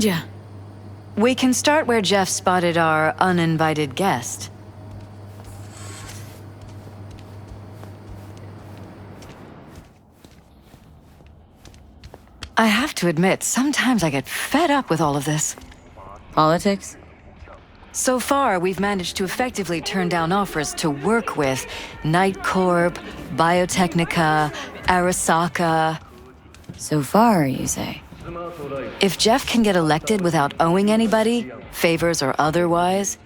Yeah. We can start where Jeff spotted our uninvited guest. I have to admit, sometimes I get fed up with all of this. Politics? So far, we've managed to effectively turn down offers to work with Night Corp, Biotechnica, Arasaka. So far, you say? If Jeff can get elected without owing anybody, favors or otherwise,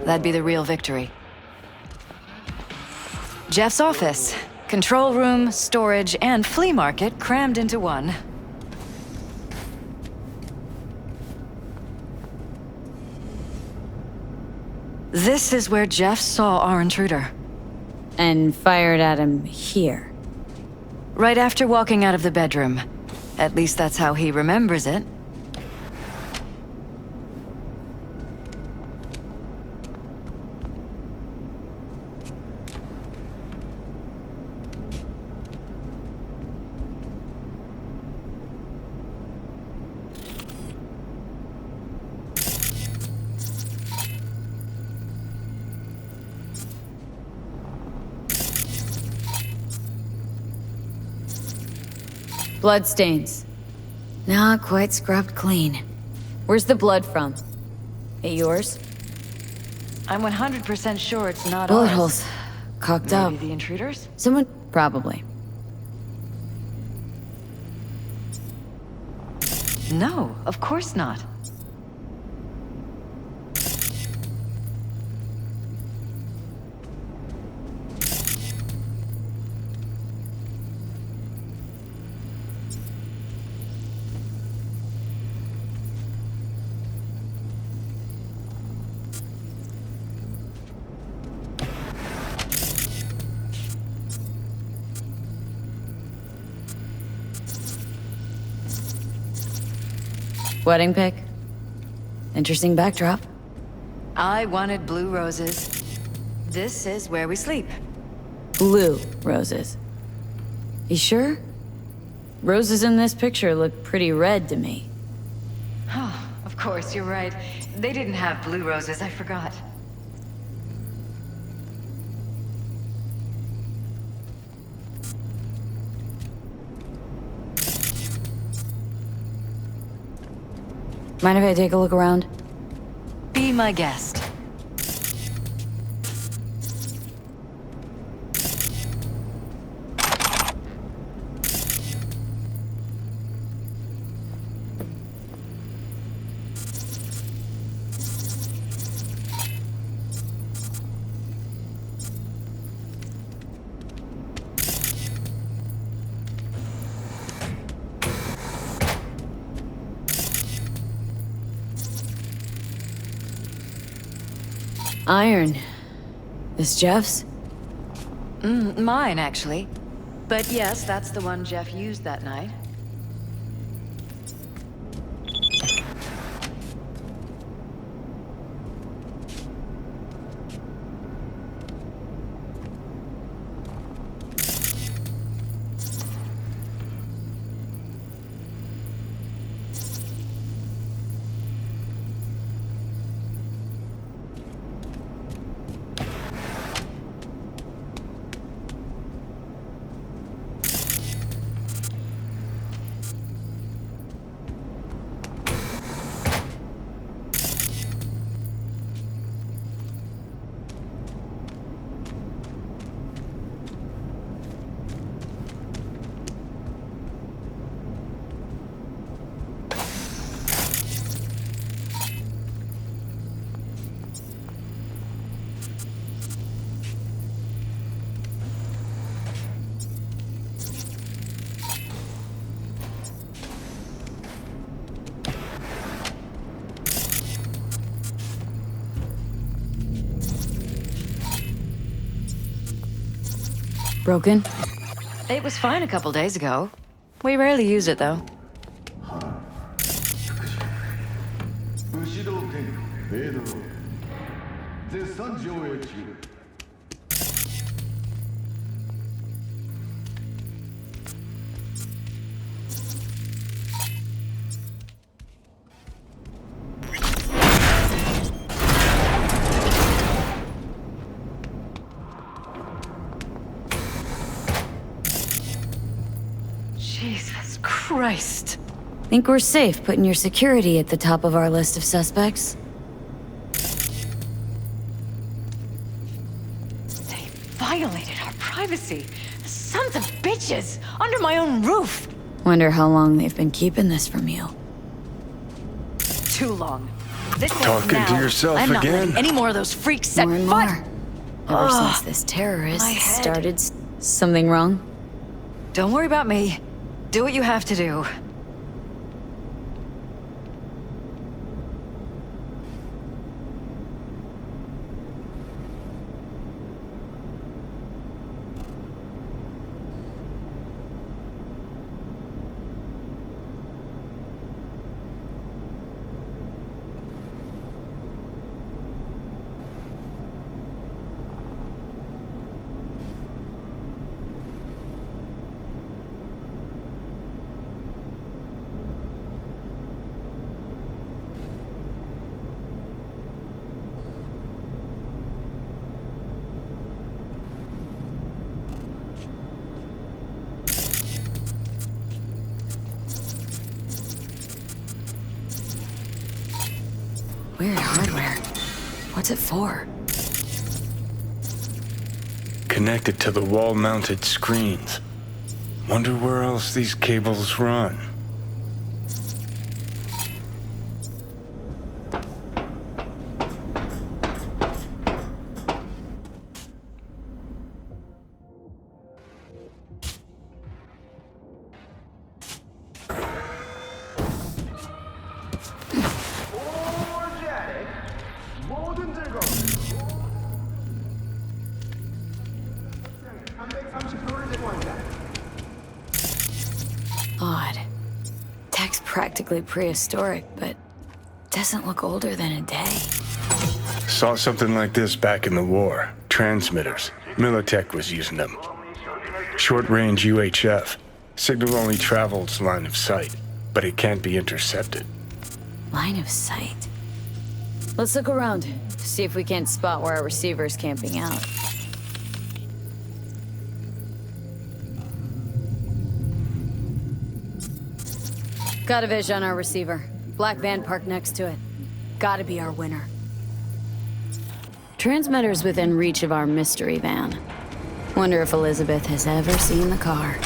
that'd be the real victory. Jeff's office. Control room, storage, and flea market crammed into one. This is where Jeff saw our intruder. And fired at him here. Right after walking out of the bedroom. At least that's how he remembers it. Bloodstains. Not quite scrubbed clean. Where's the blood from? It yours? I'm 100% sure it's not Bullet ours. holes. Cocked up. Maybe the intruders? Someone... Probably. No, of course not. Wedding pic? Interesting backdrop. I wanted blue roses. This is where we sleep. Blue roses. You sure? Roses in this picture look pretty red to me. Oh, of course, you're right. They didn't have blue roses, I forgot. Mind if I take a look around? Be my guest. Iron. This Jeff's? Mine, actually. But yes, that's the one Jeff used that night. Broken? It was fine a couple days ago. We rarely use it, though. Christ. Think we're safe putting your security at the top of our list of suspects? They violated our privacy. Sons of bitches! Under my own roof! Wonder how long they've been keeping this from you. Too long. This ends Talking now. to yourself I'm not again? letting any more of those freaks set More and foot. more. Ever since this terrorist my head. started... Something wrong? Don't worry about me. Do what you have to do. Weird hardware. What's it for? Connected to the wall-mounted screens. Wonder where else these cables run. Odd. Tech's practically prehistoric, but doesn't look older than a day. Saw something like this back in the war. Transmitters. Militech was using them. Short-range UHF. Signal only travels line of sight, but it can't be intercepted. Line of sight. Let's look around, see if we can't spot where our receiver's camping out. Got a vis on our receiver. Black van parked next to it. Gotta be our winner. Transmitter's within reach of our mystery van. Wonder if Elizabeth has ever seen the car.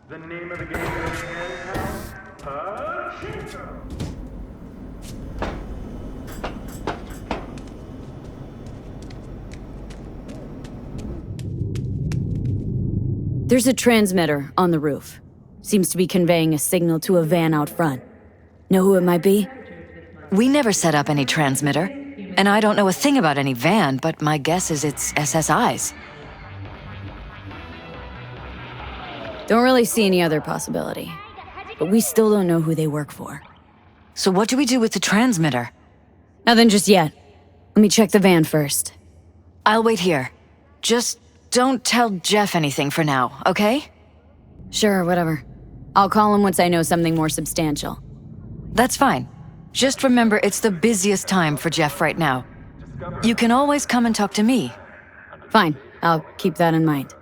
The name of the game is Pachinko. There's a transmitter on the roof. Seems to be conveying a signal to a van out front. Know who it might be? We never set up any transmitter, and I don't know a thing about any van, but my guess is it's SSI's. Don't really see any other possibility. But we still don't know who they work for. So what do we do with the transmitter? Nothing just yet. Let me check the van first. I'll wait here. Just don't tell Jeff anything for now, okay? Sure, whatever. I'll call him once I know something more substantial. That's fine. Just remember it's the busiest time for Jeff right now. You can always come and talk to me. Fine, I'll keep that in mind.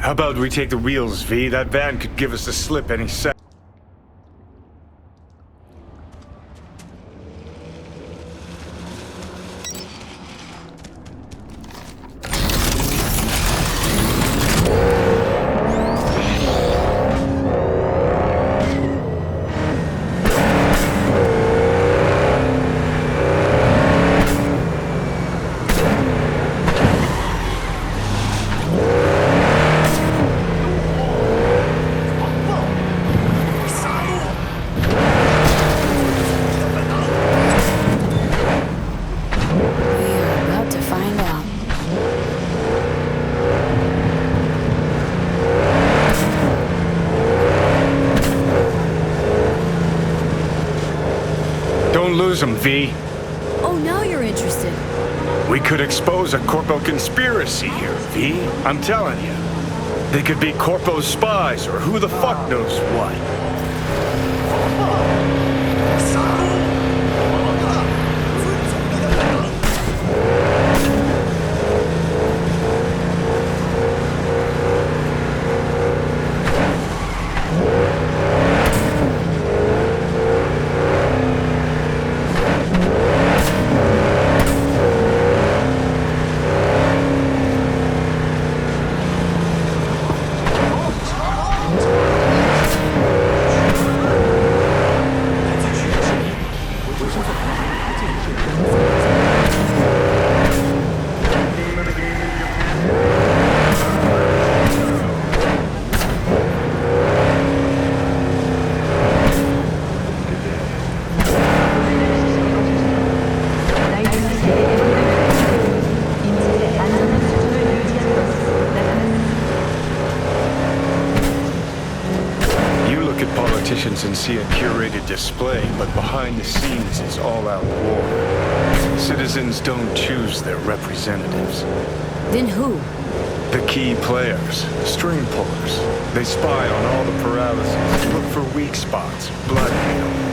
How about we take the wheels, V? That van could give us the slip any second. lose them, V. Oh, now you're interested. We could expose a Corpo conspiracy here, V. I'm telling you. They could be Corpo's spies or who the fuck knows what. And see a curated display, but behind the scenes is all-out war. Citizens don't choose their representatives. Then who? The key players, string pullers. They spy on all the paralysis, look for weak spots, blood,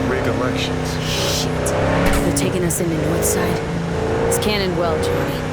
rig elections. Shit. They're taking us into Northside. It's cannon well, Johnny.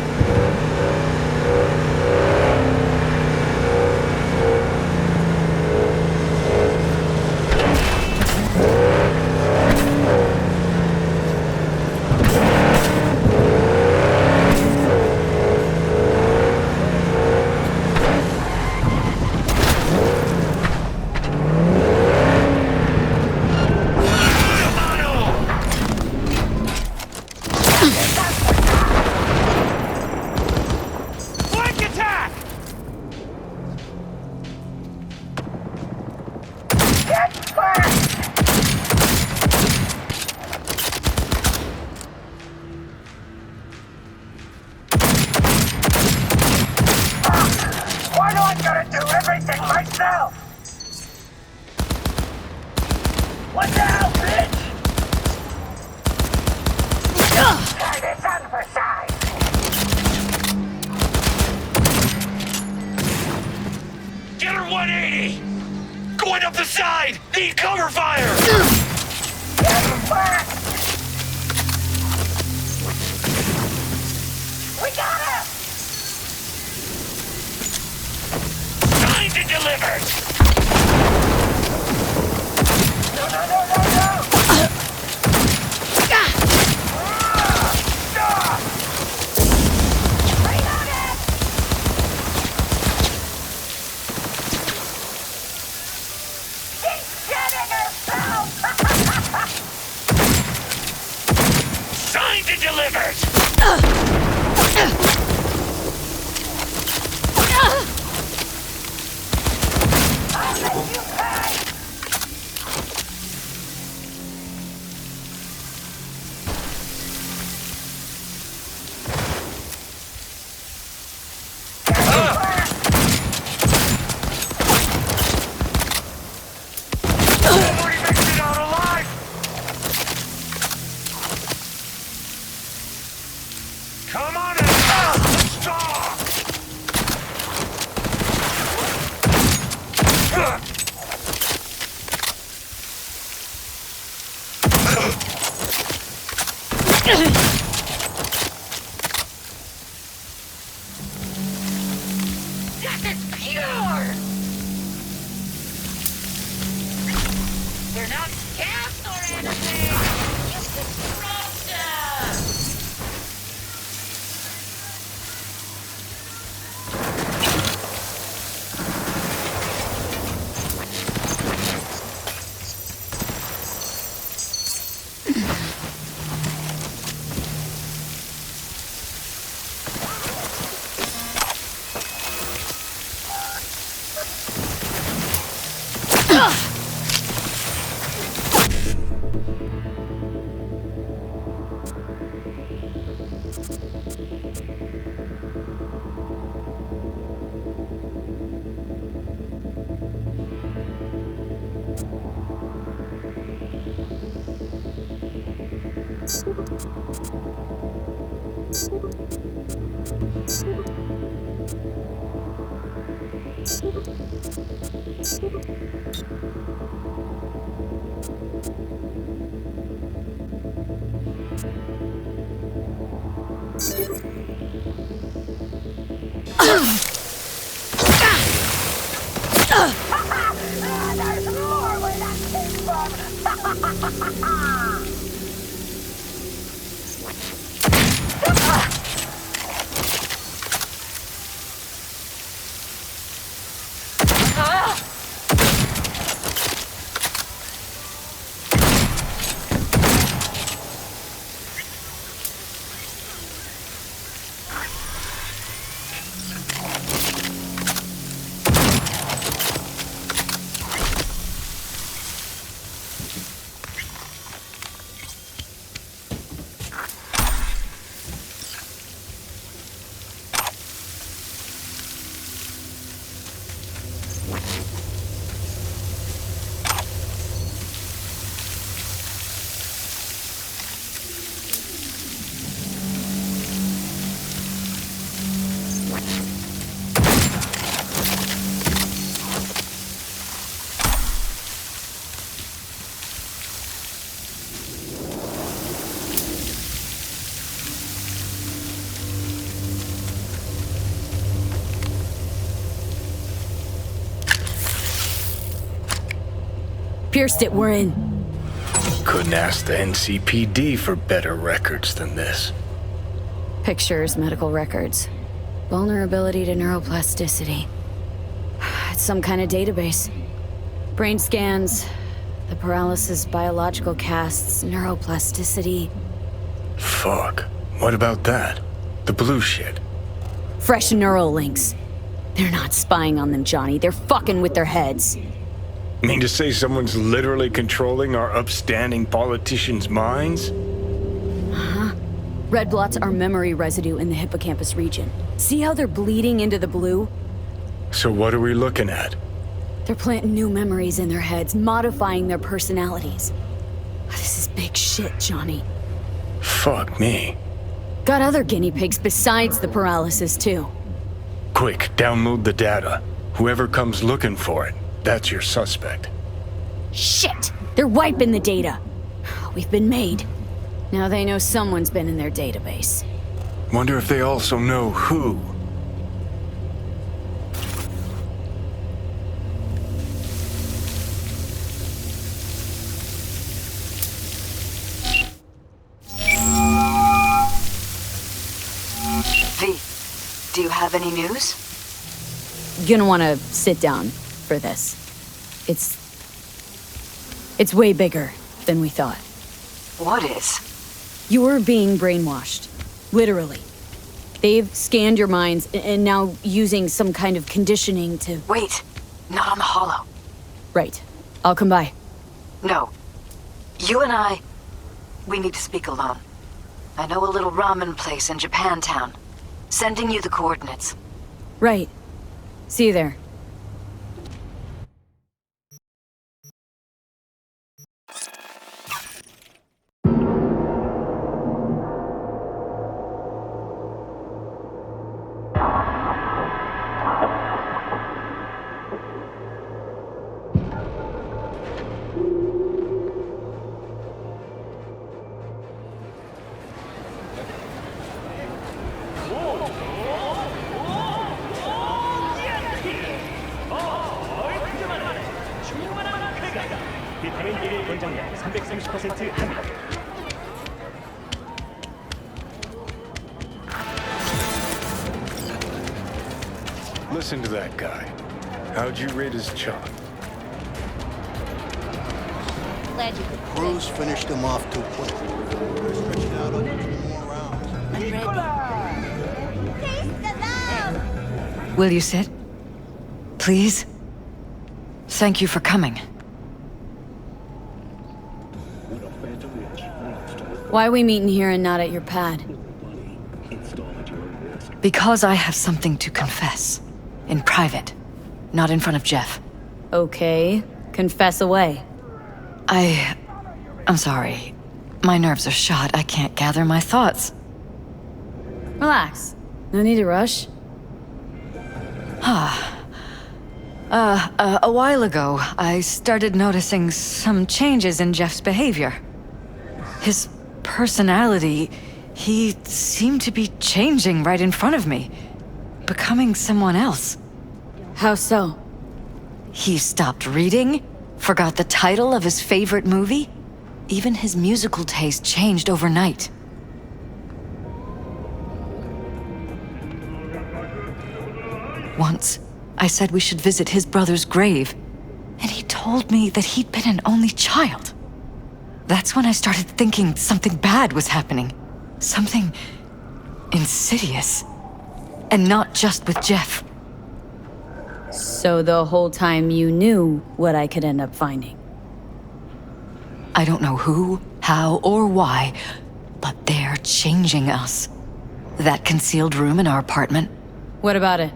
Pierced it, we're in. Couldn't ask the NCPD for better records than this. Pictures, medical records. Vulnerability to neuroplasticity. It's some kind of database. Brain scans, the paralysis, biological casts, neuroplasticity. Fuck. What about that? The blue shit. Fresh neural links. They're not spying on them, Johnny. They're fucking with their heads. Mean to say someone's literally controlling our upstanding politicians' minds? Red blots are memory residue in the hippocampus region. See how they're bleeding into the blue? So what are we looking at? They're planting new memories in their heads, modifying their personalities. This is big shit, Johnny. Fuck me. Got other guinea pigs besides the paralysis, too. Quick, download the data. Whoever comes looking for it, that's your suspect. Shit! They're wiping the data. We've been made. Now they know someone's been in their database. Wonder if they also know who. V, do you have any news? Gonna wanna sit down for this. It's way bigger than we thought. What is? You're being brainwashed. Literally. They've scanned your minds and now using some kind of conditioning to... Wait, not on the hollow. Right. I'll come by. No. You and I, we need to speak alone. I know a little ramen place in Japantown. Sending you the coordinates. Right. See you there. Listen to that guy. How'd you rate his chop? Cruz finished him off too quick. Stretching out on 2 more rounds. Will you sit? Please? Thank you for coming. Why are we meeting here and not at your pad? Because I have something to confess. In private. Not in front of Jeff. Okay. Confess away. I'm sorry. My nerves are shot. I can't gather my thoughts. Relax. No need to rush. A while ago, I started noticing some changes in Jeff's behavior. His personality, he seemed to be changing right in front of me, becoming someone else. How so? He stopped reading, forgot the title of his favorite movie. Even his musical taste changed overnight. Once, I said we should visit his brother's grave, and he told me that he'd been an only child. That's when I started thinking something bad was happening. Something insidious. And not just with Jeff. So the whole time you knew what I could end up finding? I don't know who, how, or why, but they're changing us. That concealed room in our apartment. What about it?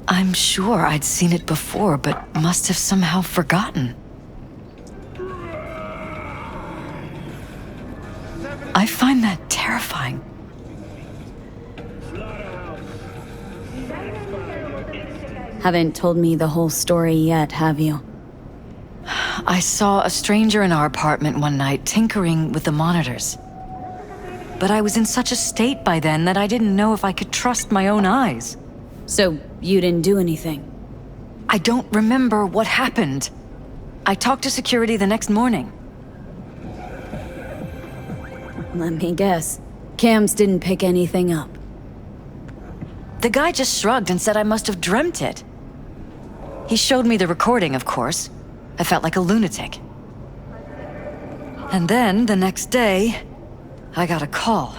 I'm sure I'd seen it before, but must have somehow forgotten. I find that terrifying. Haven't told me the whole story yet, have you? I saw a stranger in our apartment one night tinkering with the monitors. But I was in such a state by then that I didn't know if I could trust my own eyes. So you didn't do anything? I don't remember what happened. I talked to security the next morning. Let me guess. Cams didn't pick anything up. The guy just shrugged and said I must have dreamt it. He showed me the recording, of course. I felt like a lunatic. And then, the next day, I got a call.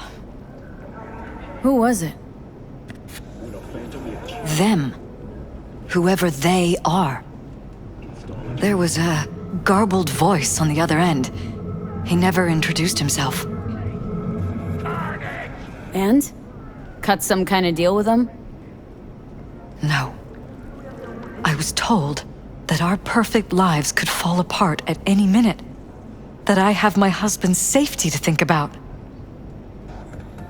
Who was it? Them. Whoever they are. There was a garbled voice on the other end. He never introduced himself. And? Cut some kind of deal with him? No. I was told that our perfect lives could fall apart at any minute. That I have my husband's safety to think about.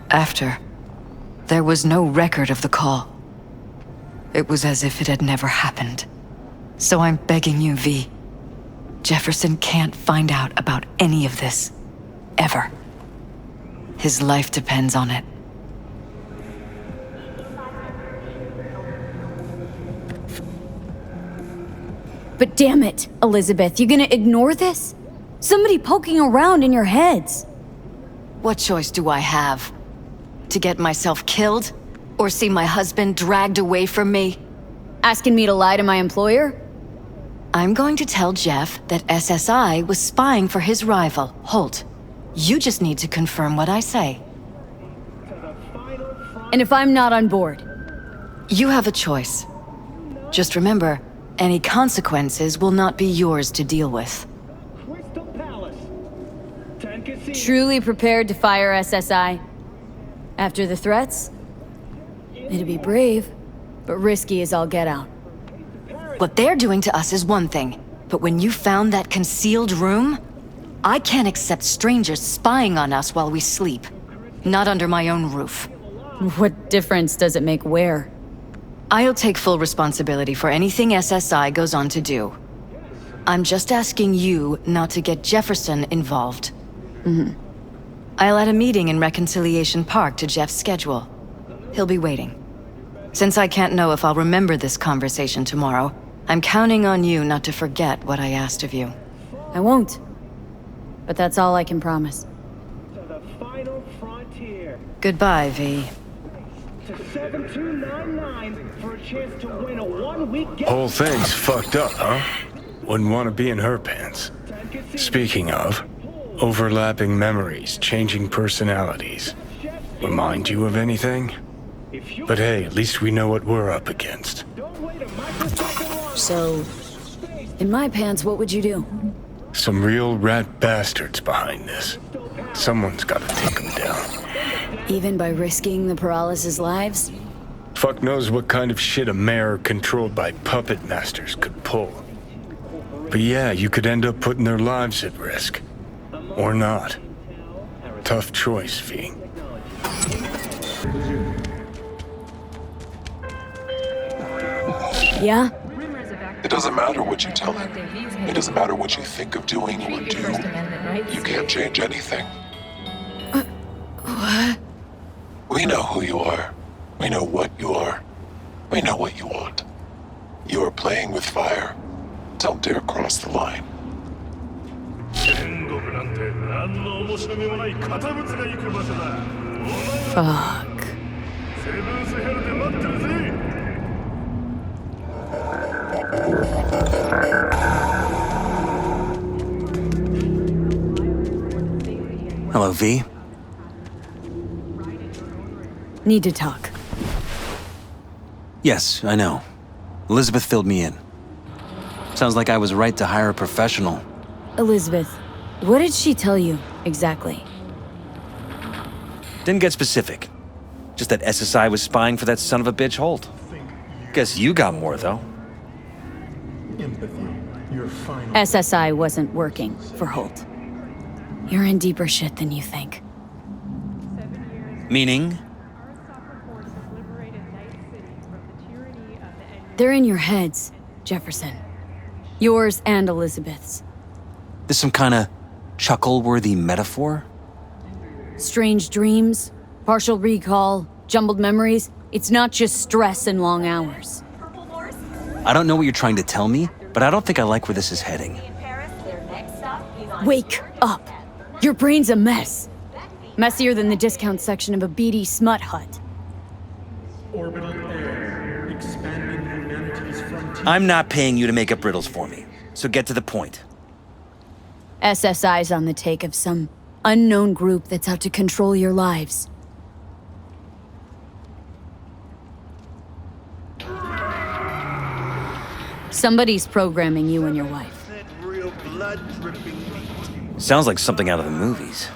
After, there was no record of the call. It was as if it had never happened. So I'm begging you, V. Jefferson can't find out about any of this. Ever. His life depends on it. But damn it, Elizabeth, you gonna ignore this? Somebody poking around in your heads. What choice do I have? To get myself killed? Or see my husband dragged away from me? Asking me to lie to my employer? I'm going to tell Jeff that SSI was spying for his rival, Holt. You just need to confirm what I say. And if I'm not on board? You have a choice. Just remember, any consequences will not be yours to deal with. Truly prepared to fire SSI? After the threats? It'd be brave, but risky as all get out. What they're doing to us is one thing, but when you found that concealed room, I can't accept strangers spying on us while we sleep. Not under my own roof. What difference does it make where? I'll take full responsibility for anything SSI goes on to do. I'm just asking you not to get Jefferson involved. I'll add a meeting in Reconciliation Park to Jeff's schedule. He'll be waiting. Since I can't know if I'll remember this conversation tomorrow, I'm counting on you not to forget what I asked of you. I won't. But that's all I can promise. To the final frontier. Goodbye, V. To 7299 for a chance to win a one-week get. Whole thing's fucked up, huh? Wouldn't want to be in her pants. Speaking of, overlapping memories, changing personalities. Remind you of anything? But hey, at least we know what we're up against. So, in my pants, what would you do? Some real rat bastards behind this. Someone's gotta take them down. Even by risking the paralysis' lives? Fuck knows what kind of shit a mayor controlled by puppet masters could pull. But yeah, you could end up putting their lives at risk. Or not. tough choice, V. Yeah? It doesn't matter what you tell him. It doesn't matter what you think of doing or do. You can't change anything. What? We know who you are. We know what you are. We know what you want. You are playing with fire. Don't dare cross the line. Fuck. Hello, V. Need to talk. Yes, I know. Elizabeth filled me in. Sounds like I was right to hire a professional. Elizabeth, what did she tell you, exactly? Didn't get specific. Just that SSI was spying for that son of a bitch Holt. Guess you got more, though. SSI wasn't working for Holt. You're in deeper shit than you think. Meaning? They're in your heads, Jefferson. Yours and Elizabeth's. This some kind of chuckle-worthy metaphor? Strange dreams, partial recall, jumbled memories. It's not just stress and long hours. I don't know what you're trying to tell me, but I don't think I like where this is heading. Wake up! Your brain's a mess. Messier than the discount section of a beady smut hut. Orbital air, expanding humanity's frontier. I'm not paying you to make up riddles for me, so get to the point. SSI's on the take of some unknown group that's out to control your lives. Somebody's programming you and your wife. Sounds like something out of the movies.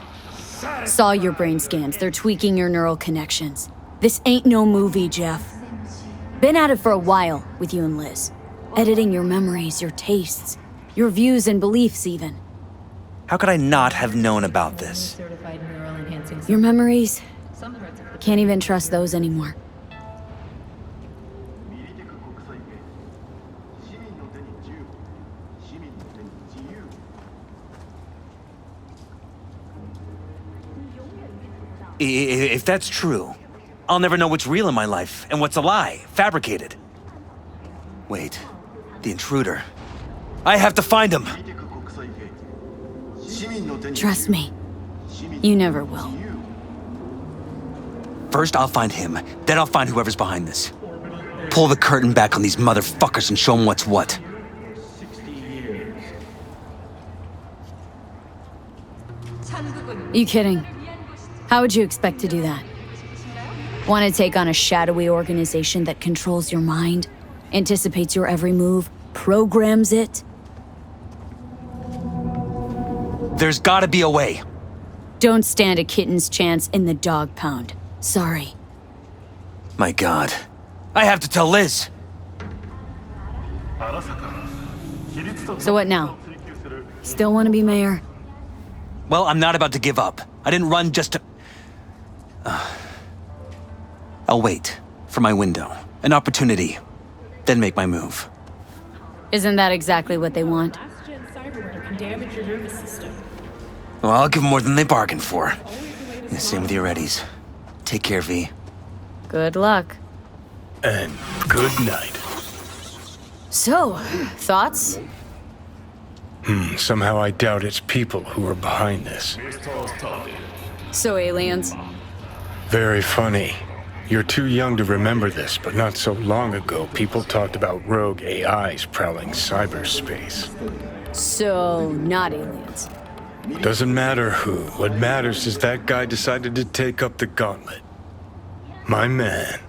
Saw your brain scans. They're tweaking your neural connections. This ain't no movie, Jeff. Been at it for a while with you and Liz. Editing your memories, your tastes, your views and beliefs even. How could I not have known about this? Your memories? Can't even trust those anymore. If that's true, I'll never know what's real in my life and what's a lie, fabricated. Wait, the intruder. I have to find him! Trust me. You never will. First I'll find him, then I'll find whoever's behind this. Pull the curtain back on these motherfuckers and show them what's what. You kidding? How would you expect to do that? Want to take on a shadowy organization that controls your mind, anticipates your every move, programs it? There's gotta be a way. Don't stand a kitten's chance in the dog pound. Sorry. My God. I have to tell Liz! So what now? Still want to be mayor? Well, I'm not about to give up. I didn't run just to... I'll wait for my window, an opportunity, then make my move. Isn't that exactly what they want? Well, I'll give them more than they bargained for. Yeah, same with your Eddies. Take care, V. Good luck. And good night. So, thoughts? Somehow I doubt it's people who are behind this. So aliens? Very funny. You're too young to remember this, but not so long ago, people talked about rogue AIs prowling cyberspace. So, not aliens. Doesn't matter who. What matters is that guy decided to take up the gauntlet. My man.